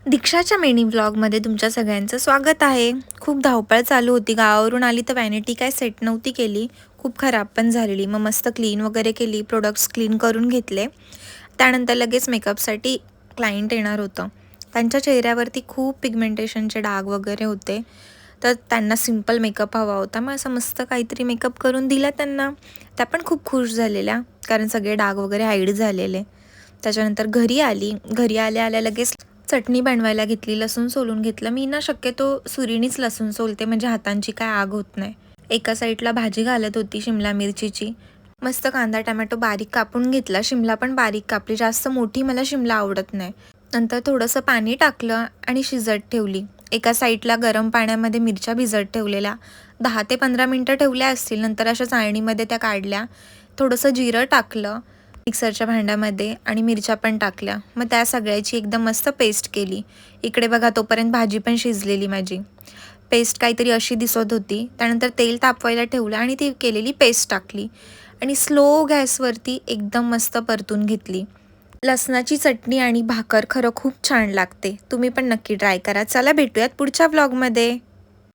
दीक्षाच्या mini व्लॉगमध्ये तुमच्या सगळ्यांचं स्वागत आहे. खूप धावपळ चालू होती. गावावरून आली तर वॅनिटी काय सेट नव्हती केली. खूप खराब पण झालेली. मग मस्त क्लीन वगैरे केली. प्रोडक्ट्स क्लीन करून घेतले. त्यानंतर लगेच मेकअपसाठी क्लायंट येणार होतं. त्यांच्या चेहऱ्यावरती खूप पिगमेंटेशनचे डाग वगैरे होते. तर त्यांना सिंपल मेकअप हवा होता. मग असं मस्त काहीतरी मेकअप करून दिला त्यांना. त्या पण खूप खुश झालेल्या, कारण सगळे डाग वगैरे हाईड झालेले. त्याच्यानंतर घरी आली. घरी आल्या आल्या लगेच चटणी बनवायला घेतली. लसूण सोलून घेतलं. मी ना शक्यतो सुरीनीच लसूण सोलते, म्हणजे हातांची काय आग होत नाही. एका साईडला भाजी घालत होती शिमला मिरचीची. मस्त कांदा टमॅटो बारीक कापून घेतला. शिमला पण बारीक कापली. जास्त मोठी मला शिमला आवडत नाही. नंतर थोडंसं पाणी टाकलं आणि शिजत ठेवली. एका साईडला गरम पाण्यामध्ये मिरच्या भिजत ठेवलेल्या 10 ते 15 मिनटं ठेवल्या असतील. नंतर अशा चाळणीमध्ये त्या काढल्या. थोडंसं जिरं टाकलं मिक्सरच्या भांड्यामध्ये आणि मिरच्या पण टाकल्या. मग त्या सगळ्याची एकदम मस्त पेस्ट केली. इकडे बघा तोपर्यंत भाजी पण शिजलेली माझी. पेस्ट काहीतरी अशी दिसत होती. त्यानंतर तेल तापवायला ठेवलं आणि ती केलेली पेस्ट टाकली आणि स्लो गॅसवरती एकदम मस्त परतून घेतली. लसणाची चटणी आणि भाकर खरं खूप छान लागते. तुम्ही पण नक्की ट्राय करा. चला भेटूयात पुढच्या व्लॉगमध्ये.